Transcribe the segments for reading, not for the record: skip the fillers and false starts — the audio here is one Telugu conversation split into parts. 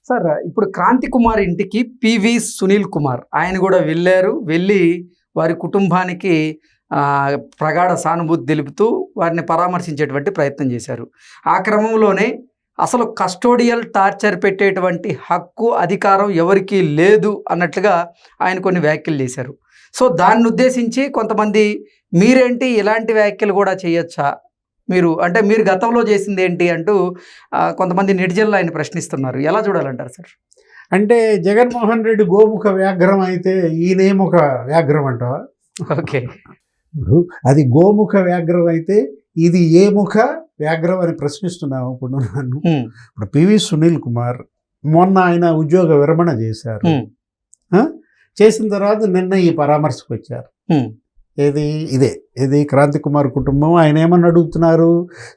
సార్ ఇప్పుడు క్రాంతి కుమార్ ఇంటికి పివి సునీల్ కుమార్ ఆయన కూడా వెళ్ళి వారి కుటుంబానికి ప్రగాఢ సానుభూతి తెలుపుతూ వారిని పరామర్శించేటువంటి ప్రయత్నం చేశారు. ఆ క్రమంలోనే అసలు కస్టోడియల్ టార్చర్ పెట్టేటువంటి హక్కు అధికారం ఎవరికీ లేదు అన్నట్లుగా ఆయన కొన్ని వ్యాఖ్యలు చేశారు. సో దాన్ని ఉద్దేశించి కొంతమంది మీరేంటి ఇలాంటి వ్యాఖ్యలు కూడా చేయొచ్చా, మీరు గతంలో చేసింది ఏంటి అంటూ కొంతమంది నెటిజన్లు ఆయన ప్రశ్నిస్తున్నారు. ఎలా చూడాలంటారు సార్? అంటే జగన్మోహన్ రెడ్డి గోముఖ వ్యాఘ్రం అయితే ఈయనేముఖ వ్యాఘ్రం అంటావా? ఓకే, ఇప్పుడు అది గోముఖ వ్యాఘ్రం అయితే ఇది ఏ ముఖ వ్యాఘ్రం అని ప్రశ్నిస్తున్నాము. ఇప్పుడు పివి సునీల్ కుమార్ మొన్న ఆయన ఉద్యోగ విరమణ చేశారు. చేసిన తర్వాత నిన్న ఈ పరామర్శకు వచ్చారు. ఇది క్రాంతి కుమార్ కుటుంబం. ఆయన ఏమని అడుగుతున్నారు?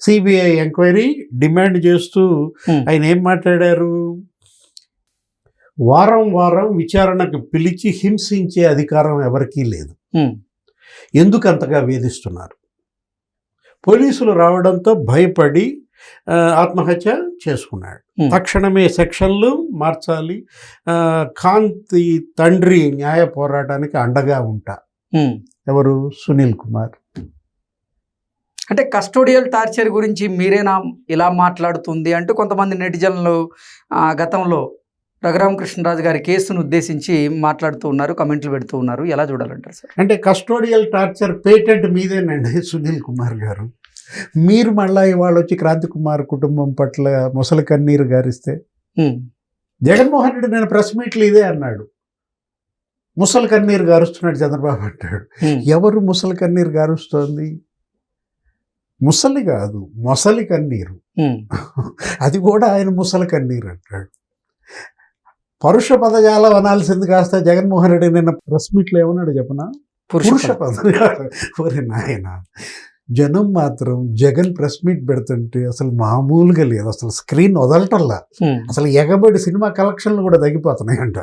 సిబిఐ ఎంక్వైరీ డిమాండ్ చేస్తూ ఆయన ఏం మాట్లాడారు? వారం వారం విచారణకు పిలిచి హింసించే అధికారం ఎవరికీ లేదు, ఎందుకు అంతగా వేధిస్తున్నారు? పోలీసులు రావడంతో భయపడి ఆత్మహత్య చేసుకున్నాడు. తక్షణమే సెక్షన్లు మార్చాలి, కాంతి తండ్రి న్యాయ పోరాటానికి అండగా ఉంటా. ఎవరు? సునీల్ కుమార్. అంటే కస్టోడియల్ టార్చర్ గురించి మీరేనా ఇలా మాట్లాడుతుంది అంటూ కొంతమంది నెటిజన్లు గతంలో రఘురామకృష్ణరాజు గారి కేసును ఉద్దేశించి మాట్లాడుతూ ఉన్నారు, కమెంట్లు పెడుతూ ఉన్నారు. ఎలా చూడాలంటారు సార్? అంటే కస్టోడియల్ టార్చర్ పేటెంట్ మీదేనండి సునీల్ కుమార్ గారు. మీరు మళ్ళీ ఇవాళ వచ్చి క్రాంతి కుమార్ కుటుంబం పట్ల ముసలి కన్నీరు గారిస్తే, జగన్మోహన్ రెడ్డి నేను ప్రెస్ మీట్లు ఇదే అన్నాడు, ముసలి కన్నీరు గారుస్తున్నాడు చంద్రబాబు అంటాడు. ఎవరు ముసలి కన్నీరు గారుస్తోంది? ముసలి కాదు, మొసలి కన్నీరు. అది కూడా ఆయన ముసలి కన్నీరు అంటాడు. పరుష పదజాలం అనాల్సింది కాస్త జగన్మోహన్ రెడ్డి నిన్న ప్రెస్ మీట్లో ఏమన్నాడు చెప్పనా? పురుష పదజాలం. ఒరే నాయన, జనం మాత్రం జగన్ ప్రెస్ మీట్ పెడుతుంటే అసలు మామూలుగా లేదు, అసలు స్క్రీన్ వదలటల్లా, అసలు ఎగబడి సినిమా కలెక్షన్లు కూడా తగ్గిపోతున్నాయంట.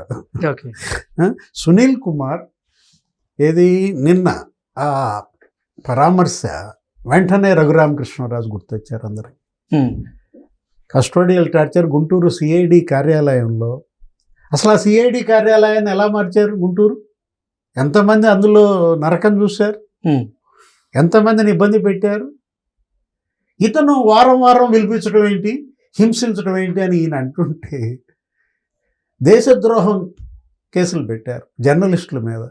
సునీల్ కుమార్ నిన్న ఆ పరామర్శ వెంటనే రఘురామకృష్ణరాజు గుర్తొచ్చారు అందరికి. కస్టోడియల్ టార్చర్ గుంటూరు సిఐడి కార్యాలయంలో, అసలు ఆ సిఐడి కార్యాలయాన్ని ఎలా మార్చారు? గుంటూరు ఎంతమంది అందులో నరకం చూశారు, ఎంతమందిని ఇబ్బంది పెట్టారు. ఇతను వారం వారం పిలిపించడం ఏంటి, హింసించడం ఏంటి అని ఈయన అంటుంటే దేశద్రోహం కేసులు పెట్టారు జర్నలిస్టుల మీద.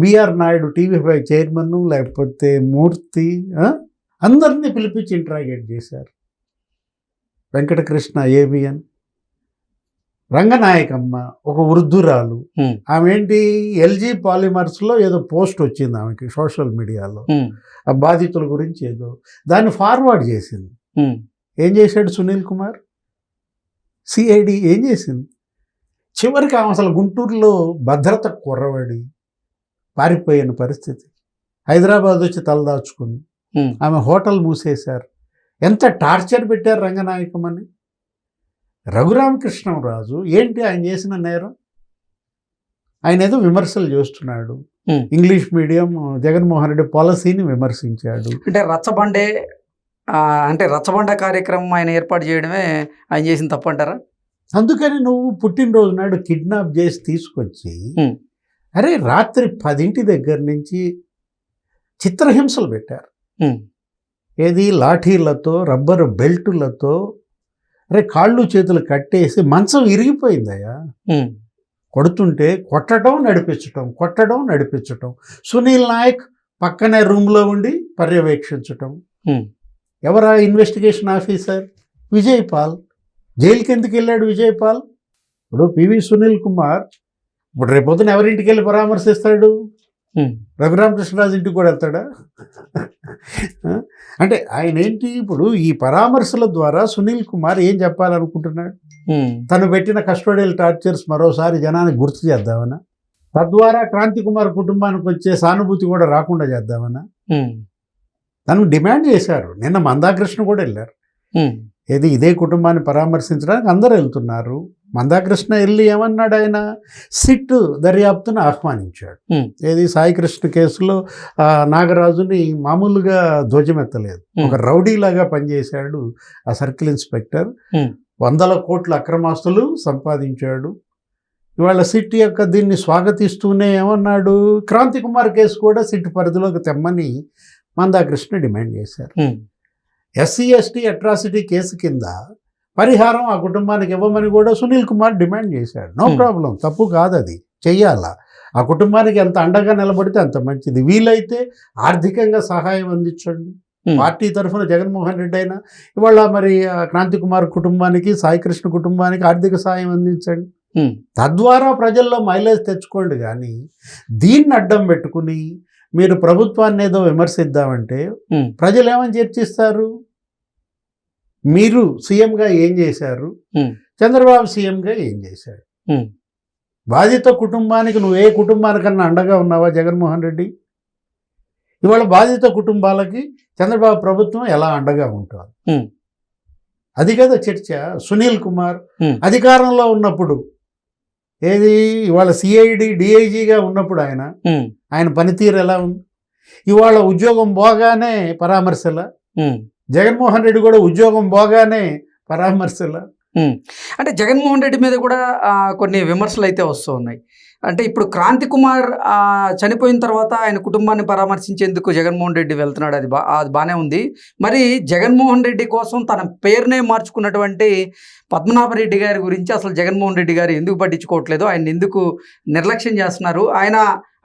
బిఆర్ నాయుడు టీవీ5 చైర్మన్, లేకపోతే మూర్తి, అందరినీ పిలిపించి ఇంట్రాగేట్ చేశారు. వెంకటకృష్ణ ఏబిఎన్, రంగనాయకమ్మ ఒక వృద్ధురాలు, ఆమె ఏంటి ఎల్జీ పాలిమర్స్లో ఏదో పోస్ట్ వచ్చింది ఆమెకి సోషల్ మీడియాలో, ఆ బాధితుల గురించి ఏదో, దాన్ని ఫార్వర్డ్ చేసింది. ఏం చేశాడు సునీల్ కుమార్? సిఐడి ఏం చేసింది? చివరికి ఆమె అసలు గుంటూరులో భద్రత కొరవడి పారిపోయిన పరిస్థితి. హైదరాబాద్ వచ్చి తలదాచుకుంది. ఆమె హోటల్ మూసేశారు. ఎంత టార్చర్ పెట్టారు రంగనాయకమని. రఘురామకృష్ణరాజు ఏంటి ఆయన చేసిన నేరం? ఆయన ఏదో విమర్శలు చేస్తున్నాడు. ఇంగ్లీష్ మీడియం జగన్మోహన్ రెడ్డి పాలసీని విమర్శించాడు. అంటే రచ్చబండ కార్యక్రమం ఆయన ఏర్పాటు చేయడమే ఆయన చేసిన తప్పు అంటారా? అందుకని నువ్వు పుట్టినరోజు నాడు కిడ్నాప్ చేసి తీసుకొచ్చి, అరే రాత్రి 10 దగ్గర నుంచి చిత్రహింసలు పెట్టారు. లాఠీలతో, రబ్బరు బెల్టులతో, అరే కాళ్ళు చేతులు కట్టేసి మంచం ఇరిగిపోయిందయ్యా. కొడుతుంటే కొట్టడం నడిపించటం. సునీల్ నాయక్ పక్కనే రూమ్లో ఉండి పర్యవేక్షించటం. ఎవరా ఇన్వెస్టిగేషన్ ఆఫీసర్? విజయపాల్. జైలుకి ఎందుకు వెళ్ళాడు విజయపాల్? ఇప్పుడు పివి సునీల్ కుమార్ ఇప్పుడు రేపొద్దున ఎవరింటికి వెళ్ళి పరామర్శిస్తాడు? రఘురామకృష్ణరాజు ఇంటికి కూడా వెళ్తాడా? అంటే ఆయన ఏంటి ఇప్పుడు ఈ పరామర్శల ద్వారా సునీల్ కుమార్ ఏం చెప్పాలనుకుంటున్నాడు? తను పెట్టిన కస్టోడియల్ టార్చర్స్ మరోసారి జనానికి గుర్తు చేద్దామనా? తద్వారా క్రాంతి కుమార్ కుటుంబానికి వచ్చే సానుభూతి కూడా రాకుండా చేద్దామనా? తను డిమాండ్ చేశారు. నిన్న మందాకృష్ణ కూడా వెళ్ళారు. ఇదే కుటుంబాన్ని పరామర్శించడానికి అందరూ వెళ్తున్నారు. మందాకృష్ణ వెళ్ళి ఏమన్నాడు? ఆయన సిట్ దర్యాప్తును ఆహ్వానించాడు. సాయికృష్ణ కేసులో నాగరాజుని మామూలుగా ధ్వజమెత్తలేదు, ఒక రౌడీలాగా పనిచేశాడు ఆ సర్కిల్ ఇన్స్పెక్టర్. వందల కోట్ల అక్రమాస్తులు సంపాదించాడు. ఇవాళ సిట్ యొక్క దీన్ని స్వాగతిస్తూనే ఏమన్నాడు, క్రాంతి కుమార్ కేసు కూడా సిట్ పరిధిలోకి తెమ్మని మందాకృష్ణ డిమాండ్ చేశారు. ఎస్సీ ఎస్టీ అట్రాసిటీ కేసు కింద పరిహారం ఆ కుటుంబానికి ఇవ్వమని కూడా సునీల్ కుమార్ డిమాండ్ చేశాడు. నో ప్రాబ్లం, తప్పు కాదు, అది చెయ్యాలా. ఆ కుటుంబానికి ఎంత అండగా నిలబడితే అంత మంచిది. వీలైతే ఆర్థికంగా సహాయం అందించండి. పార్టీ తరఫున జగన్మోహన్ రెడ్డి అయినా ఇవాళ మరి క్రాంతి కుమార్ కుటుంబానికి, సాయికృష్ణ కుటుంబానికి ఆర్థిక సహాయం అందించండి. తద్వారా ప్రజల్లో మైలేజ్ తెచ్చుకోండి. కానీ దీన్ని అడ్డం పెట్టుకుని మీరు ప్రభుత్వాన్ని ఏదో విమర్శిద్దామంటే ప్రజలు ఏమని చర్చిస్తారు? మీరు సీఎంగా ఏం చేశారు, చంద్రబాబు సీఎంగా ఏం చేశాడు? బాధిత కుటుంబానికి నువ్వు ఏ కుటుంబానికన్నా అండగా ఉన్నావా జగన్మోహన్ రెడ్డి? ఇవాళ బాధిత కుటుంబాలకి చంద్రబాబు ప్రభుత్వం ఎలా అండగా ఉంటుంది? అది కదా చర్చ. సునీల్ కుమార్ అధికారంలో ఉన్నప్పుడు ఏది, ఇవాళ సిఐడి డిఐజీగా ఉన్నప్పుడు ఆయన పనితీరు ఎలా ఉంది? ఇవాళ ఉద్యోగం పోగానే పరామర్శల, జగన్మోహన్ రెడ్డి కూడా ఉద్యోగం పోగానే పరామర్శల. అంటే జగన్మోహన్ రెడ్డి మీద కూడా కొన్ని విమర్శలు అయితే వస్తూ ఉన్నాయి. అంటే ఇప్పుడు క్రాంతి కుమార్ చనిపోయిన తర్వాత ఆయన కుటుంబాన్ని పరామర్శించేందుకు జగన్మోహన్ రెడ్డి వెళ్తున్నాడు, అది బాగానే ఉంది. మరి జగన్మోహన్ రెడ్డి కోసం తన పేరునే మార్చుకున్నటువంటి పద్మనాభరెడ్డి గారి గురించి అసలు జగన్మోహన్ రెడ్డి గారు ఎందుకు పట్టించుకోవట్లేదు, ఆయన ఎందుకు నిర్లక్ష్యం చేస్తున్నారు? ఆయన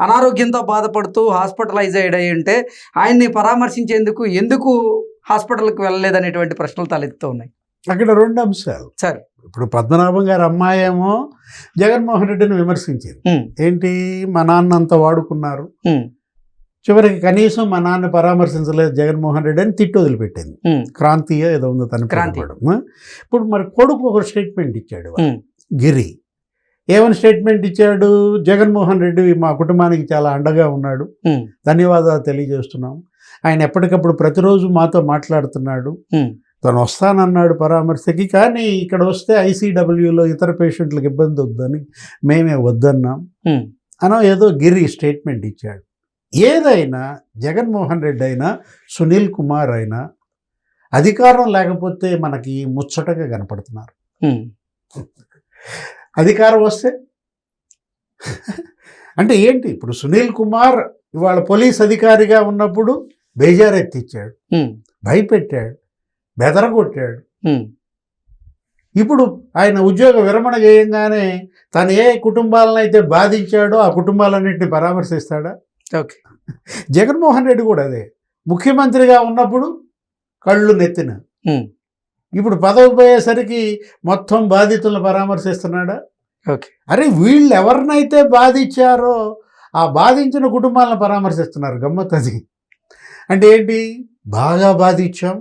అనారోగ్యంతో బాధపడుతూ హాస్పిటలైజ్ అయ్యి ఉంటే ఆయన్ని పరామర్శించేందుకు ఎందుకు హాస్పిటల్కి వెళ్ళలేదనేటువంటి ప్రశ్నలు తలెత్తుతూ ఉన్నాయి. అక్కడ రెండు అంశాలు సార్. ఇప్పుడు పద్మనాభం గారి అమ్మాయి ఏమో జగన్మోహన్ రెడ్డిని విమర్శించింది. ఏంటి, మా నాన్న అంతా వాడుకున్నారు, చివరికి కనీసం మా నాన్న పరామర్శించలేదు జగన్మోహన్ రెడ్డి అని తిట్టు వదిలిపెట్టింది. క్రాంతియో ఏదో ఉందో తన క్రాంతి. ఇప్పుడు మరి కొడుకు ఒక స్టేట్మెంట్ ఇచ్చాడు, గిరి. ఏమని స్టేట్మెంట్ ఇచ్చాడు? జగన్మోహన్ రెడ్డి మా కుటుంబానికి చాలా అండగా ఉన్నాడు, ధన్యవాదాలు తెలియజేస్తున్నాం. ఆయన ఎప్పటికప్పుడు ప్రతిరోజు మాతో మాట్లాడుతున్నాడు, తను వస్తానన్నాడు పరామర్శకి, కానీ ఇక్కడ వస్తే ఐసీడబ్ల్యూలో ఇతర పేషెంట్లకు ఇబ్బంది వద్దని మేమే వద్దన్నాం అనో ఏదో గిరి స్టేట్మెంట్ ఇచ్చాడు. ఏదైనా జగన్మోహన్ రెడ్డి అయినా సునీల్ కుమార్ అయినా అధికారం లేకపోతే మనకి ముచ్చటగా కనపడుతున్నారు. అధికారం వస్తే అంటే ఏంటి? ఇప్పుడు సునీల్ కుమార్ ఇవాళ పోలీస్ అధికారిగా ఉన్నప్పుడు బేజారెత్తిచ్చాడు, భయపెట్టాడు, బెదరగొట్టాడు. ఇప్పుడు ఆయన ఉద్యోగ విరమణ చేయంగానే తను ఏ కుటుంబాలను అయితే బాధించాడో ఆ కుటుంబాలన్నింటినీ పరామర్శిస్తాడా? ఓకే. జగన్మోహన్ రెడ్డి కూడా అదే. ముఖ్యమంత్రిగా ఉన్నప్పుడు కళ్ళు నెత్తిన, ఇప్పుడు పదవి పోయేసరికి మొత్తం బాధితులను పరామర్శిస్తున్నాడా? ఓకే. అరే వీళ్ళు ఎవరినైతే బాధించారో ఆ బాధించిన కుటుంబాలను పరామర్శిస్తున్నారు. గమ్మత్ అది. అంటే ఏంటి, బాగా బాధించాం,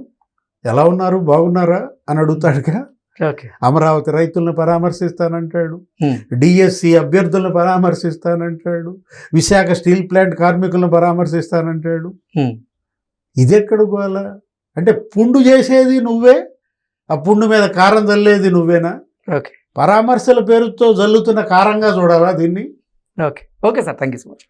ఎలా ఉన్నారు, బాగున్నారా అని అడుగుతాడుగా. అమరావతి రైతులను పరామర్శిస్తానంటాడు, డిఎస్సి అభ్యర్థులను పరామర్శిస్తానంటాడు, విశాఖ స్టీల్ ప్లాంట్ కార్మికులను పరామర్శిస్తానంటాడు. ఇది ఎక్కడ గోల? అంటే పుండు చేసేది నువ్వే, ఆ పుండు మీద కారం చల్లేది నువ్వేనా? పరామర్శల పేరుతో జల్లుతున్న కారంగా చూడాలా దీన్ని? Okay. Okay sir, thank you so much.